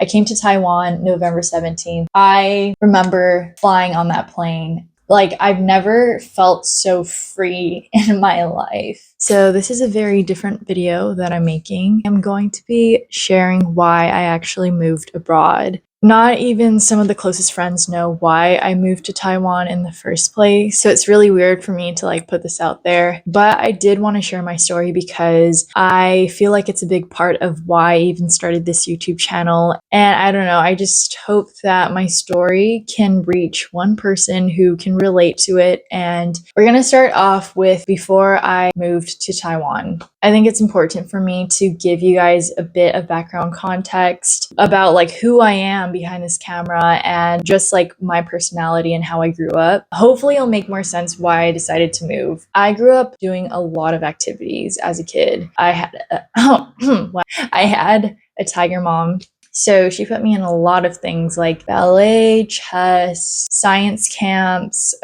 I came to Taiwan November 17th. I remember flying on that plane. Like, I've never felt so free in my life. So this is a very different video that I'm making. I'm going to be sharing why I actually moved abroad. Not even some of the closest friends know why I moved to Taiwan in the first place. So it's really weird for me to like put this out there. But I did want to share my story because I feel like it's a big part of why I even started this YouTube channel. And I don't know, I just hope that my story can reach one person who can relate to it. And we're going to start off with before I moved to Taiwan. I think it's important for me to give you guys a bit of background context about like who I am behind this camera and just like my personality and how I grew up. Hopefully it'll make more sense why I decided to move. I grew up doing a lot of activities as a kid. I had a tiger mom. So she put me in a lot of things like ballet, chess, science camps,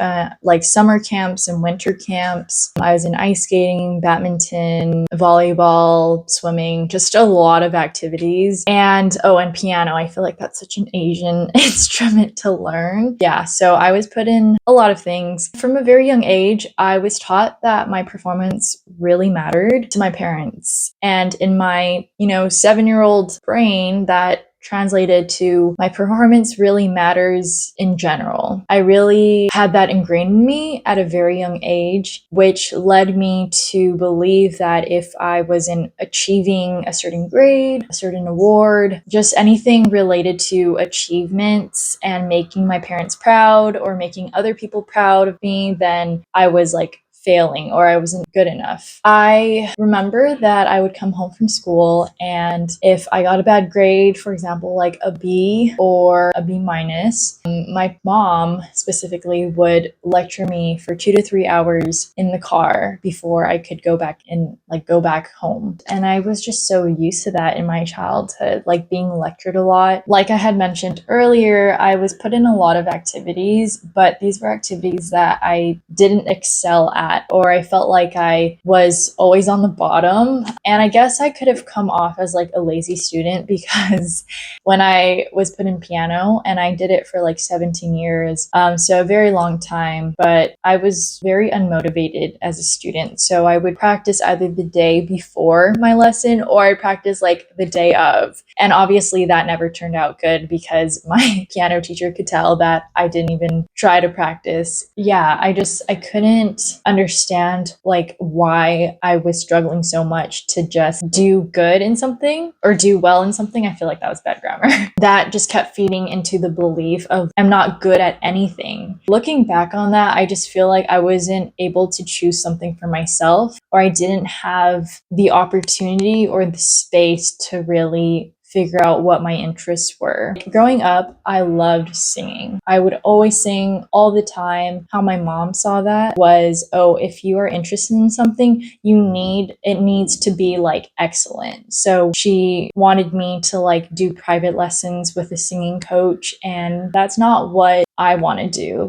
like summer camps and winter camps. I was in ice skating, badminton, volleyball, swimming, just a lot of activities. And piano. I feel like that's such an Asian instrument to learn. Yeah, so I was put in a lot of things. From a very young age, I was taught that my performance really mattered to my parents. And in my, 7-year-old brain, that translated to my performance really matters in general. I really had that ingrained in me at a very young age, which led me to believe that if I wasn't achieving a certain grade, a certain award, just anything related to achievements and making my parents proud or making other people proud of me, then I was like failing or I wasn't good enough. I remember that I would come home from school, and if I got a bad grade, for example, like a B or a B minus, my mom specifically would lecture me for 2 to 3 hours in the car before I could go back home. And I was just so used to that in my childhood, like being lectured a lot. Like I had mentioned earlier, I was put in a lot of activities, but these were activities that I didn't excel at, or I felt like I was always on the bottom. And I guess I could have come off as like a lazy student because when I was put in piano, and I did it for like 17 years, so a very long time, but I was very unmotivated as a student. So I would practice either the day before my lesson or I'd practice like the day of. And obviously that never turned out good because my piano teacher could tell that I didn't even try to practice. Yeah, I couldn't understand like why I was struggling so much to just do good in something or do well in something. I feel like that was bad grammar. That just kept feeding into the belief of I'm not good at anything. Looking back on that, I just feel like I wasn't able to choose something for myself, or I didn't have the opportunity or the space to really figure out what my interests were. Growing up, I loved singing. I would always sing all the time. How my mom saw that was, oh, if you are interested in something, it needs to be like excellent. So she wanted me to like do private lessons with a singing coach, and that's not what I want to do,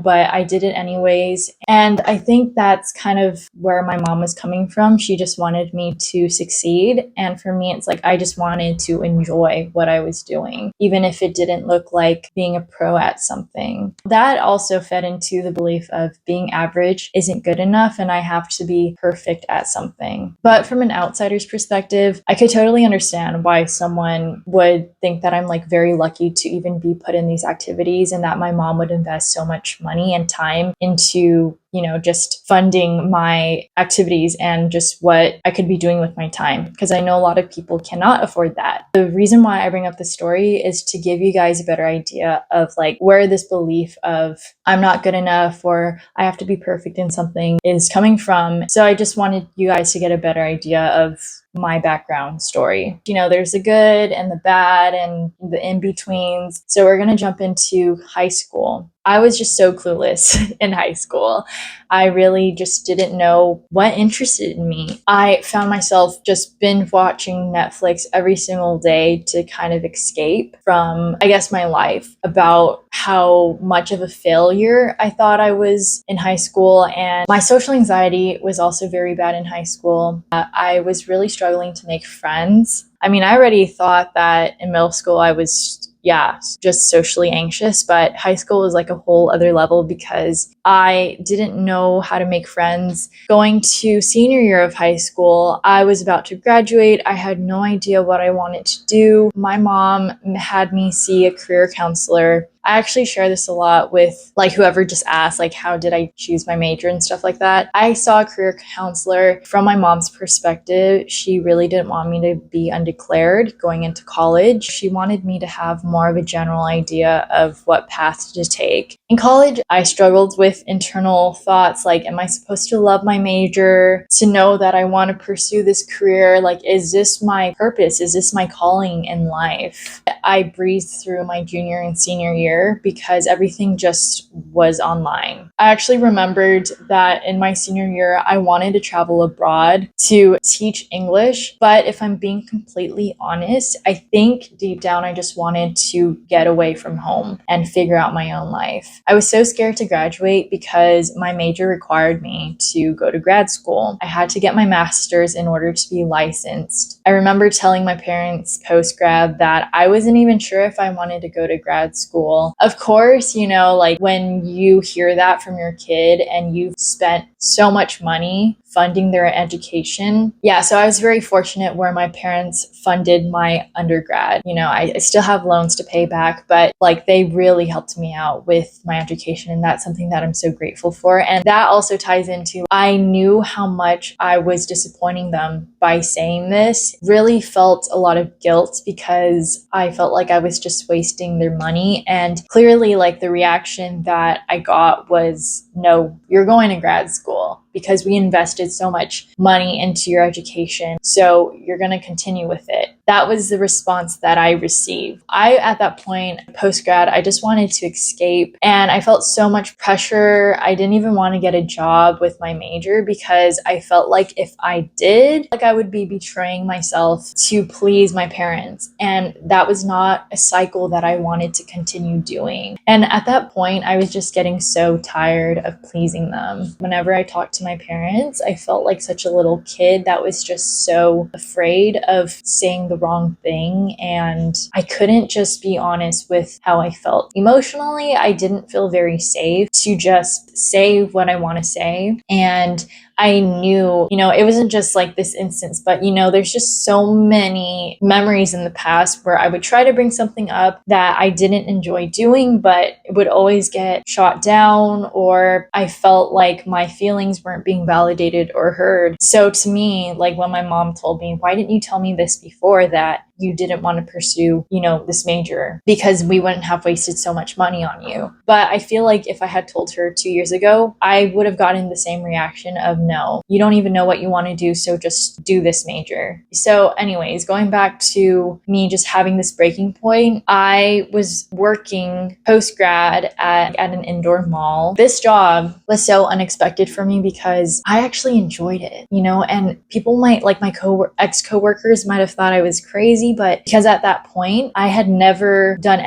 but I did it anyways. And I think that's kind of where my mom was coming from. She just wanted me to succeed. And for me, it's like I just wanted to enjoy what I was doing, even if it didn't look like being a pro at something. That also fed into the belief of being average isn't good enough and I have to be perfect at something. But from an outsider's perspective, I could totally understand why someone would think that I'm like very lucky to even be put in these activities, and that my mom would invest so much money and time into just funding my activities and just what I could be doing with my time, because I know a lot of people cannot afford that. The reason why I bring up this story is to give you guys a better idea of like where this belief of I'm not good enough or I have to be perfect in something is coming from. So I just wanted you guys to get a better idea of my background story. There's the good and the bad and the in-betweens. So we're going to jump into high school. I was just so clueless in high school. I really just didn't know what interested me. I found myself just binge watching Netflix every single day to kind of escape from, I guess, my life about how much of a failure I thought I was in high school. And my social anxiety was also very bad in high school. I was really struggling to make friends. I mean, I already thought that in middle school I was, yeah, just socially anxious, but high school was like a whole other level because I didn't know how to make friends. Going to senior year of high school, I was about to graduate. I had no idea what I wanted to do. My mom had me see a career counselor. I actually share this a lot with like whoever just asked, like, how did I choose my major and stuff like that. I saw a career counselor. From my mom's perspective, she really didn't want me to be undeclared going into college. She wanted me to have more of a general idea of what path to take. In college, I struggled with internal thoughts like, am I supposed to love my major, to know that I want to pursue this career? Like, is this my purpose? Is this my calling in life? I breezed through my junior and senior year because everything just was online. I actually remembered that in my senior year, I wanted to travel abroad to teach English. But if I'm being completely honest, I think deep down, I just wanted to get away from home and figure out my own life. I was so scared to graduate because my major required me to go to grad school. I had to get my master's in order to be licensed. I remember telling my parents post-grad that I wasn't even sure if I wanted to go to grad school. Of course, you know, like when you hear that from your kid and you've spent so much money funding their education. Yeah, so I was very fortunate where my parents funded my undergrad. You know, I still have loans to pay back, but like they really helped me out with my education. And that's something that I'm so grateful for. And that also ties into, I knew how much I was disappointing them by saying this. Really felt a lot of guilt because I felt like I was just wasting their money. And clearly, like the reaction that I got was, no, you're going to grad school because we invested so much money into your education. So you're going to continue with it. That was the response that I received. At that point, post-grad, I just wanted to escape and I felt so much pressure. I didn't even want to get a job with my major because I felt like if I did, like I would be betraying myself to please my parents. And that was not a cycle that I wanted to continue doing. And at that point, I was just getting so tired of pleasing them. Whenever I talked to my parents, I felt like such a little kid that was just so afraid of saying the wrong thing. And I couldn't just be honest with how I felt. Emotionally, I didn't feel very safe to just say what I want to say. And I knew, you know, it wasn't just like this instance, but you know, there's just so many memories in the past where I would try to bring something up that I didn't enjoy doing, but it would always get shot down, or I felt like my feelings weren't being validated or heard. So to me, like when my mom told me, why didn't you tell me this before, that you didn't want to pursue, you know, this major, because we wouldn't have wasted so much money on you. But I feel like if I had told her 2 years ago, I would have gotten the same reaction of, no, you don't even know what you want to do, so just do this major. So anyways, going back to me just having this breaking point, I was working post-grad at an indoor mall. This job was so unexpected for me because I actually enjoyed it, you know, and people might, like my ex-coworkers might have thought I was crazy, but because at that point I had never done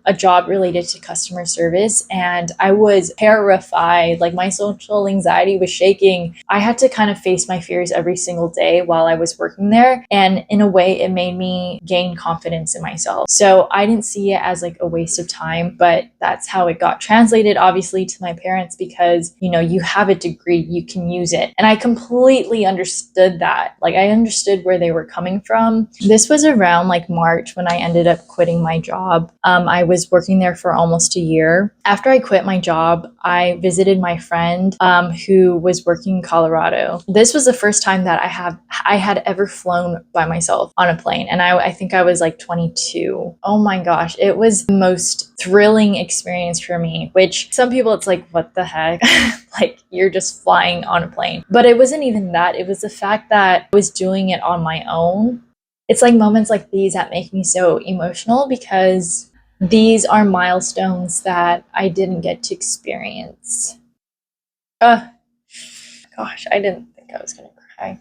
a job related to customer service, and I was terrified, like my social anxiety was shaking. I had to kind of face my fears every single day while I was working there, and in a way it made me gain confidence in myself. So I didn't see it as like a waste of time, but that's how it got translated obviously to my parents, because you know, you have a degree, you can use it. And I completely understood that. Like I understood where they were coming from. This was around like March when I ended up quitting my job. I was working there for almost a year. After I quit my job, I visited my friend who was working in Colorado. This was the first time that I had ever flown by myself on a plane. And I think I was like 22. Oh my gosh. It was the most thrilling experience for me, which some people it's like, what the heck? Like you're just flying on a plane. But it wasn't even that. It was the fact that I was doing it on my own. It's like moments like these that make me so emotional because these are milestones that I didn't get to experience. Gosh, I didn't think I was going to cry.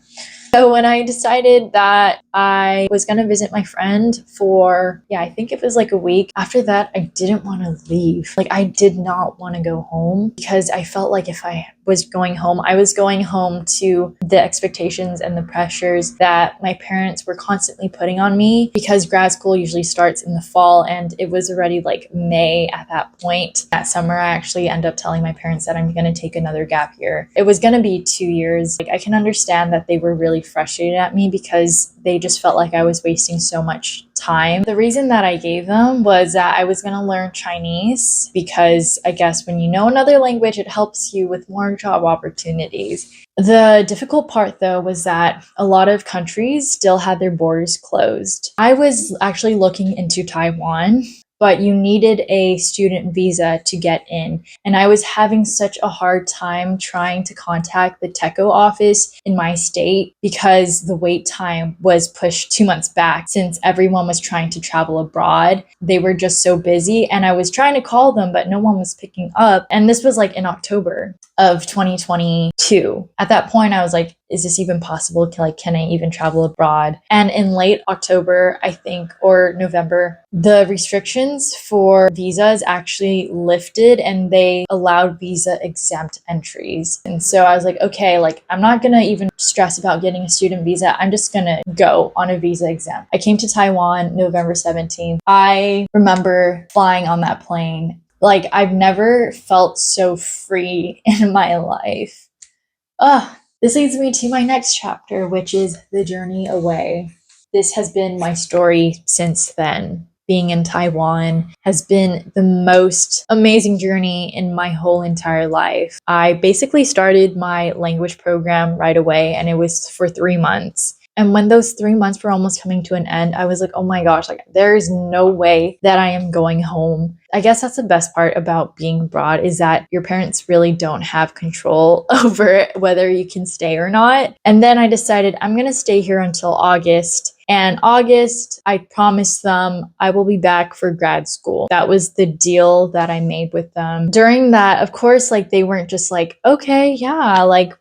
So when I decided that I was going to visit my friend for, I think it was like a week. After that, I didn't want to leave. Like I did not want to go home because I felt like if I was going home. I was going home to the expectations and the pressures that my parents were constantly putting on me, because grad school usually starts in the fall and it was already like May at that point. That summer, I actually ended up telling my parents that I'm going to take another gap year. It was going to be 2 years. Like, I can understand that they were really frustrated at me because they just felt like I was wasting so much time. The reason that I gave them was that I was going to learn Chinese, because I guess when you know another language, it helps you with more job opportunities. The difficult part, though, was that a lot of countries still had their borders closed. I was actually looking into Taiwan, but you needed a student visa to get in. And I was having such a hard time trying to contact the TECO office in my state because the wait time was pushed 2 months back since everyone was trying to travel abroad. They were just so busy, and I was trying to call them, but no one was picking up. And this was like in October of 2022. At that point, I was like, is this even possible? Can I even travel abroad? And in late October, I think, or November, the restrictions for visas actually lifted and they allowed visa exempt entries. And so I was like, okay, like, I'm not gonna even stress about getting a student visa. I'm just gonna go on a visa exempt. I came to Taiwan November 17th. I remember flying on that plane. Like, I've never felt so free in my life. This leads me to my next chapter, which is the journey away. This has been my story since then. Being in Taiwan has been the most amazing journey in my whole entire life. I basically started my language program right away, and it was for 3 months. And when those 3 months were almost coming to an end, I was like, oh my gosh, like, there is no way that I am going home. I guess that's the best part about being abroad, is that your parents really don't have control over whether you can stay or not. And then I decided I'm going to stay here until August. And August, I promised them I will be back for grad school. That was the deal that I made with them. During that, of course, like, they weren't just like, okay, yeah, like,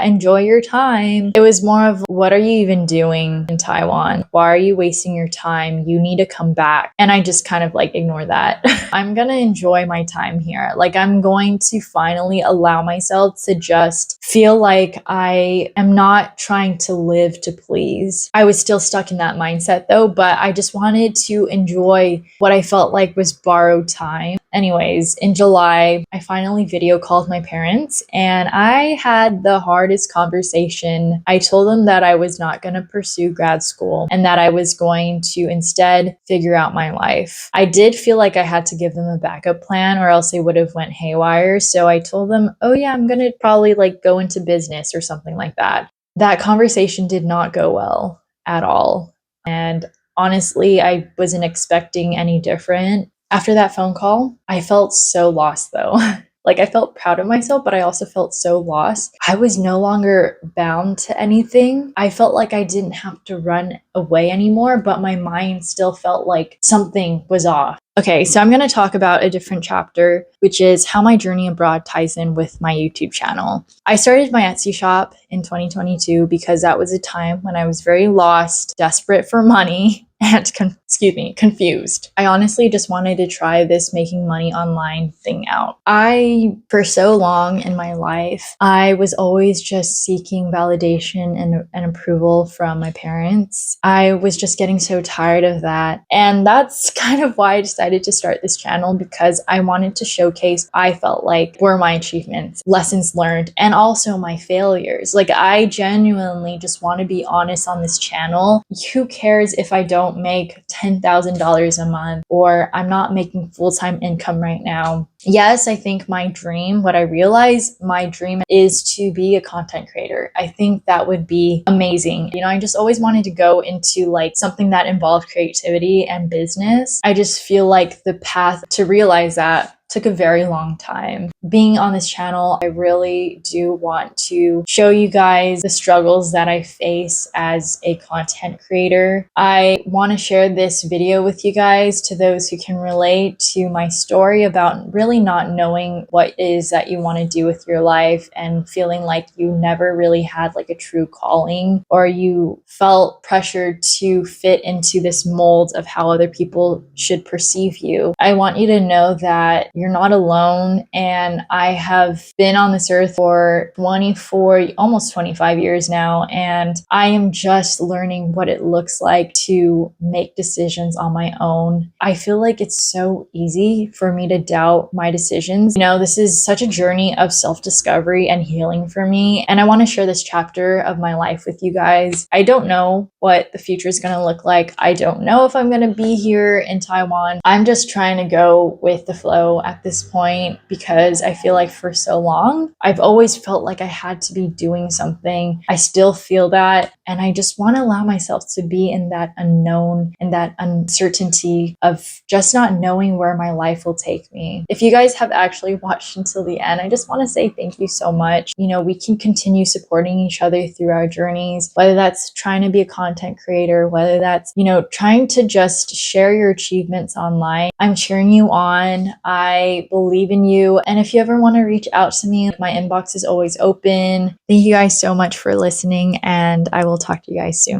enjoy your time. It was more of, what are you even doing in Taiwan? Why are you wasting your time? You need to come back. And I just kind of like ignore that. I'm gonna enjoy my time here. Like, I'm going to finally allow myself to just feel like I am not trying to live to please. I was still stuck in that mindset though, but I just wanted to enjoy what I felt like was borrowed time. Anyways, in July, I finally video called my parents and I had the hardest conversation. I told them that I was not going to pursue grad school and that I was going to instead figure out my life. I did feel like I had to give them a backup plan or else they would have went haywire. So I told them, oh yeah, I'm going to probably like go into business or something like that. That conversation did not go well at all. And honestly, I wasn't expecting any different. After that phone call, I felt so lost though. Like, I felt proud of myself, but I also felt so lost. I was no longer bound to anything. I felt like I didn't have to run away anymore, but my mind still felt like something was off. Okay, so I'm going to talk about a different chapter, which is how my journey abroad ties in with my YouTube channel. I started my Etsy shop in 2022 because that was a time when I was very lost, desperate for money, and confused. I honestly just wanted to try this making money online thing out. For so long in my life, I was always just seeking validation and approval from my parents. I was just getting so tired of that. And that's kind of why I decided to start this channel, because I wanted to showcase what I felt like were my achievements, lessons learned, and also my failures. Like, I genuinely just want to be honest on this channel. Who cares if I don't make $10,000 a month or I'm not making full-time income right now? Yes, I think what I realized my dream is to be a content creator. I think that would be amazing. I just always wanted to go into like something that involved creativity and business. I just feel like the path to realize that took a very long time. Being on this channel, I really do want to show you guys the struggles that I face as a content creator. I want to share this video with you guys, to those who can relate to my story about really not knowing what it is that you want to do with your life and feeling like you never really had like a true calling, or you felt pressured to fit into this mold of how other people should perceive you. I want you to know that you're not alone, and and I have been on this earth for 24, almost 25 years now, and I am just learning what it looks like to make decisions on my own. I feel like it's so easy for me to doubt my decisions. You know, this is such a journey of self-discovery and healing for me, and I want to share this chapter of my life with you guys. I don't know what the future is going to look like. I don't know if I'm going to be here in Taiwan. I'm just trying to go with the flow at this point because I feel like for so long, I've always felt like I had to be doing something. I still feel that, and I just want to allow myself to be in that unknown and that uncertainty of just not knowing where my life will take me. If you guys have actually watched until the end, I just want to say thank you so much. You know, we can continue supporting each other through our journeys, whether that's trying to be a content creator, whether that's, you know, trying to just share your achievements online. I'm cheering you on. I believe in you. And if you ever want to reach out to me, my inbox is always open. Thank you guys so much for listening, and I will talk to you guys soon.